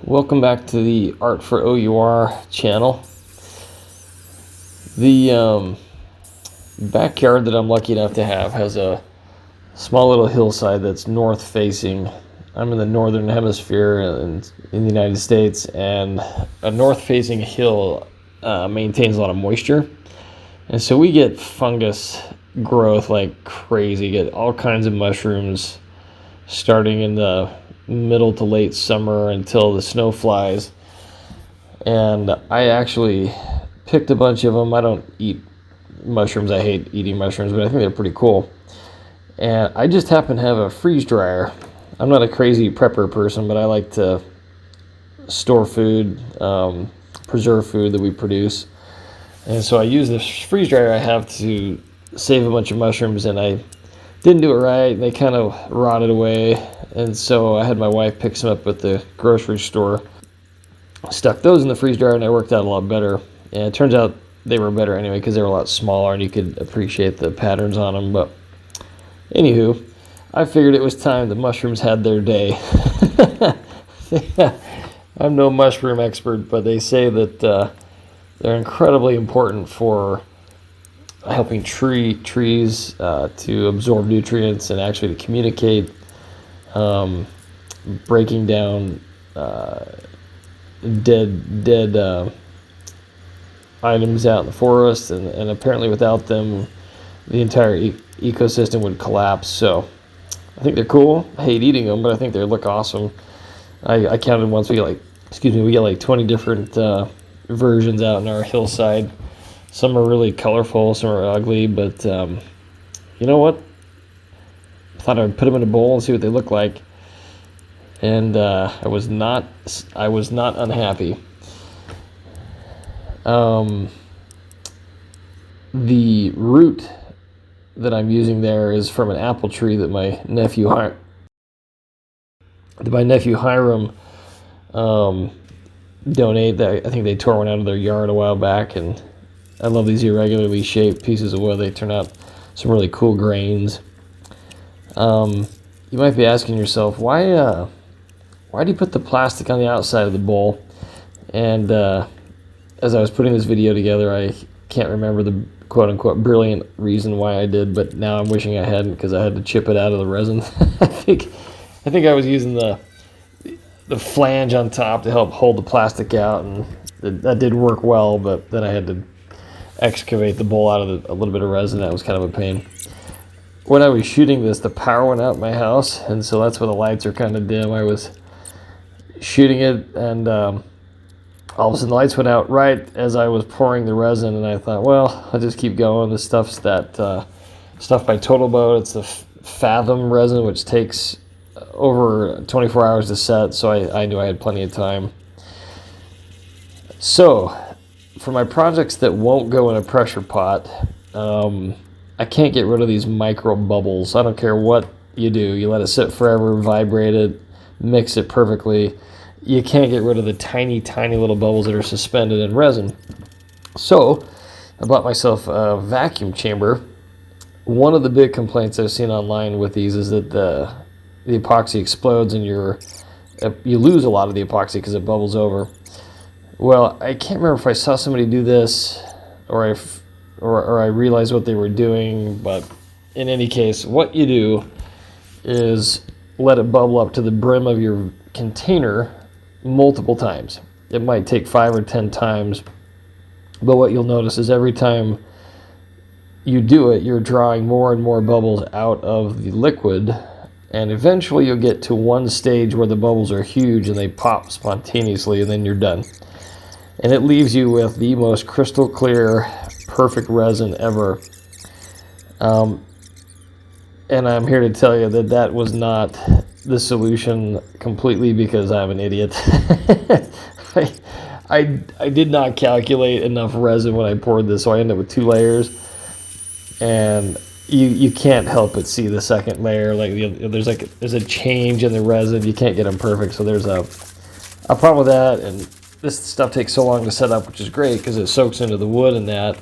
Welcome back to the Art for O.U.R channel. The backyard that I'm lucky enough to have has a small little hillside that's north facing. I'm in the northern hemisphere in the United States, and a north facing hill maintains a lot of moisture, and so we get fungus growth like crazy. Get all kinds of mushrooms starting in the middle to late summer until the snow flies. And I actually picked a bunch of them. I don't eat mushrooms. I hate eating mushrooms, but I think they're pretty cool. And I just happen to have a freeze dryer. I'm not a crazy prepper person, but I like to store food, preserve food that we produce. And so I use this freeze dryer I have to save a bunch of mushrooms, and I didn't do it right. They kind of rotted away, and so I had my wife pick some up at the grocery store. Stuck those in the freeze dryer, and they worked out a lot better. And it turns out they were better anyway because they were a lot smaller, and you could appreciate the patterns on them. But anywho, I figured it was time the mushrooms had their day. I'm no mushroom expert, but they say that they're incredibly important for helping trees to absorb nutrients and actually to communicate, breaking down dead items out in the forest, and apparently without them the entire ecosystem would collapse. So I think they're cool. I hate eating them, but I think they look awesome. I counted once, we get like 20 different versions out in our hillside. Some are really colorful, some are ugly, but you know what? I thought I'd put them in a bowl and see what they look like, and I was not unhappy. The root that I'm using there is from an apple tree that my nephew Hiram donated. I think they tore one out of their yard a while back, and I love these irregularly shaped pieces of wood. They turn out some really cool grains. You might be asking yourself, why do you put the plastic on the outside of the bowl? And as I was putting this video together, I can't remember the quote-unquote brilliant reason why I did, but now I'm wishing I hadn't, because I had to chip it out of the resin. I think I was using the flange on top to help hold the plastic out, and that did work well, but then I had to excavate the bowl out of a little bit of resin. That was kind of a pain. When I was shooting this, the power went out in my house, and so that's why the lights are kind of dim. I was shooting it, and all of a sudden the lights went out right as I was pouring the resin, and I thought, well, I'll just keep going. This stuff's that stuff by Total Boat. It's the Fathom resin, which takes over 24 hours to set, so I knew I had plenty of time. So for my projects that won't go in a pressure pot, I can't get rid of these micro bubbles. I don't care what you do. You let it sit forever, vibrate it, mix it perfectly. You can't get rid of the tiny little bubbles that are suspended in resin. So I bought myself a vacuum chamber. One of the big complaints I've seen online with these is that the epoxy explodes, and you lose a lot of the epoxy because it bubbles over. Well, I can't remember if I saw somebody do this or I realized what they were doing, but in any case, what you do is let it bubble up to the brim of your container multiple times. It might take 5 or 10 times, but what you'll notice is every time you do it, you're drawing more and more bubbles out of the liquid, and eventually you'll get to one stage where the bubbles are huge and they pop spontaneously, and then you're done. And it leaves you with the most crystal clear, perfect resin ever. And I'm here to tell you that was not the solution completely, because I'm an idiot. I did not calculate enough resin when I poured this, so I ended up with 2 layers. And you can't help but see the second layer. Like there's a change in the resin. You can't get them perfect, so there's a problem with that. And this stuff takes so long to set up, which is great because it soaks into the wood and that.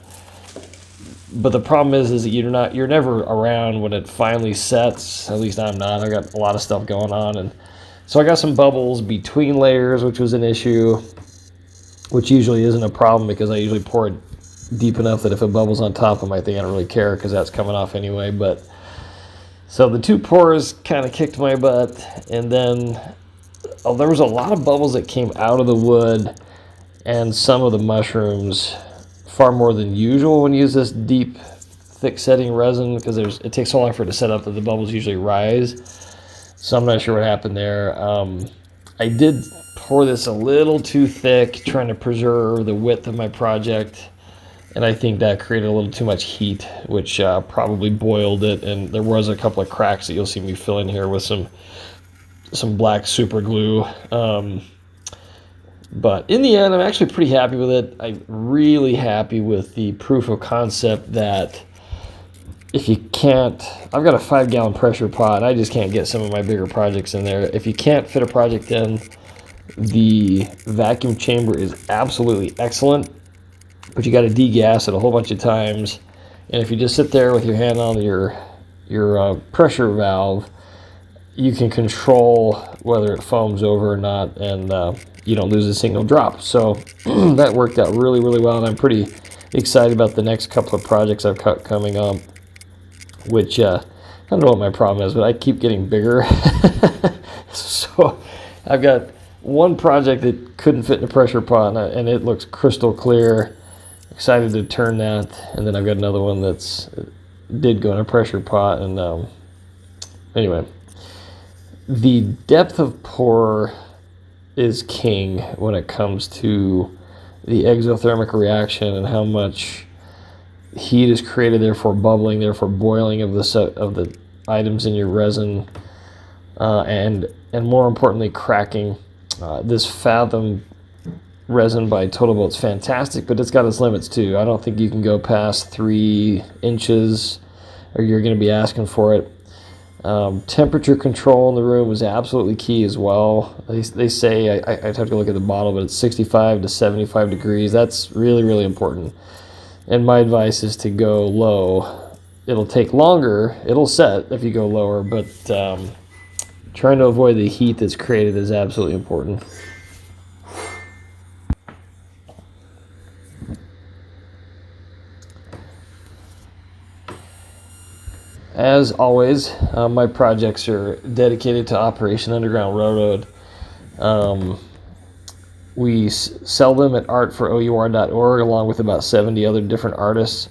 But the problem is that you're never around when it finally sets. At least I'm not. I got a lot of stuff going on, and So I got some bubbles between layers, which was an issue, which usually isn't a problem because I usually pour it deep enough that if it bubbles on top of my thing, I don't really care because that's coming off anyway. But so the 2 pours kind of kicked my butt, and then there was a lot of bubbles that came out of the wood and some of the mushrooms, far more than usual when you use this deep, thick setting resin, because it takes so long for it to set up that the bubbles usually rise. So I'm not sure what happened there. I did pour this a little too thick, trying to preserve the width of my project, and I think that created a little too much heat, which probably boiled it, and there was a couple of cracks that you'll see me fill in here with some black super glue. But in the end, I'm actually pretty happy with it. I'm really happy with the proof of concept that if you can't, I've got a 5-gallon pressure pot. I just can't get some of my bigger projects in there. If you can't fit a project in, the vacuum chamber is absolutely excellent, but you got to degas it a whole bunch of times. And if you just sit there with your hand on your pressure valve, you can control whether it foams over or not, and you don't lose a single drop. So that worked out really, really well, and I'm pretty excited about the next couple of projects I've got coming up, which I don't know what my problem is, but I keep getting bigger. So I've got one project that couldn't fit in a pressure pot, and it looks crystal clear. Excited to turn that, and then I've got another one that's did go in a pressure pot, and anyway, the depth of pour is king when it comes to the exothermic reaction and how much heat is created, therefore bubbling, therefore boiling of the items in your resin, and more importantly, cracking. This Fathom resin by Total Boat's fantastic, but it's got its limits too. I don't think you can go past 3 inches or you're going to be asking for it. Temperature control in the room was absolutely key as well. They say, I'd have to look at the bottle, but it's 65 to 75 degrees. That's really, really important. And my advice is to go low. It'll take longer. It'll set if you go lower, but trying to avoid the heat that's created is absolutely important. As always, my projects are dedicated to Operation Underground Railroad. We sell them at art4OUR.org along with about 70 other different artists.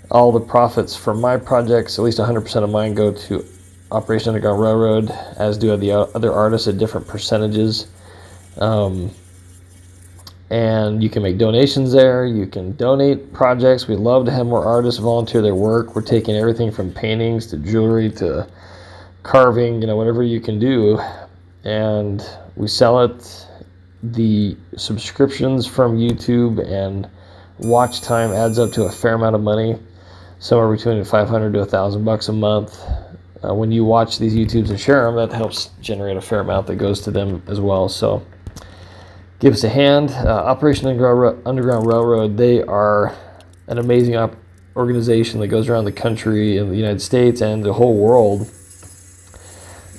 All the profits from my projects, at least 100% of mine, go to Operation Underground Railroad, as do the other artists at different percentages. And you can make donations there. You can donate projects. We'd love to have more artists volunteer their work. We're taking everything from paintings to jewelry to carving, whatever you can do. And we sell it. The subscriptions from YouTube and watch time adds up to a fair amount of money, somewhere between $500 to $1,000 a month. When you watch these YouTubes and share them, that helps generate a fair amount that goes to them as well. So give us a hand. Operation Underground Railroad, they are an amazing organization that goes around the country in the United States and the whole world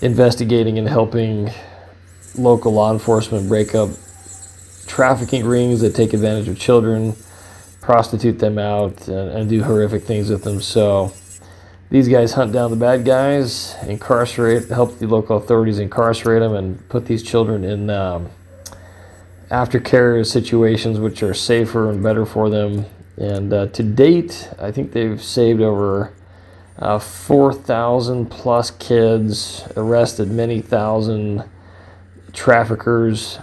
investigating and helping local law enforcement break up trafficking rings that take advantage of children, prostitute them out, and do horrific things with them. So these guys hunt down the bad guys, help the local authorities incarcerate them, and put these children in aftercare situations which are safer and better for them. And to date, I think they've saved over 4,000 plus kids, arrested many thousand traffickers.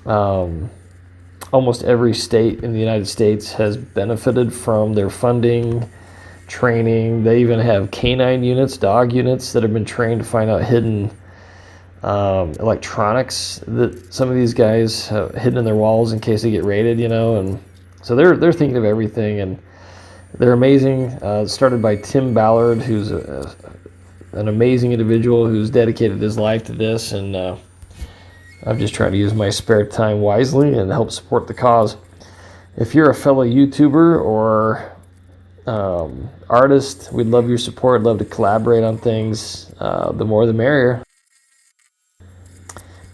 Almost every state in the United States has benefited from their funding, training. They even have canine units, dog units that have been trained to find out hidden electronics that some of these guys have hidden in their walls in case they get raided, and so they're thinking of everything, and they're amazing. Started by Tim Ballard, who's an amazing individual who's dedicated his life to this, and I'm just trying to use my spare time wisely and help support the cause. If you're a fellow YouTuber or artist, we'd love your support. Love to collaborate on things. The more the merrier.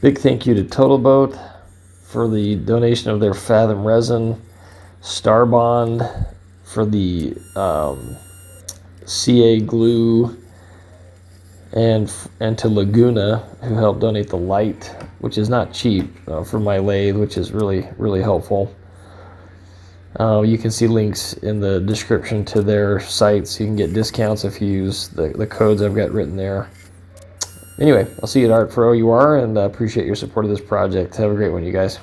Big thank you to Total Boat for the donation of their Fathom resin, Starbond for the CA glue, and to Laguna, who helped donate the light, which is not cheap, for my lathe, which is really helpful. You can see links in the description to their sites. You can get discounts if you use the codes I've got written there. Anyway, I'll see you at Art for O.U.R. and appreciate your support of this project. Have a great one, you guys.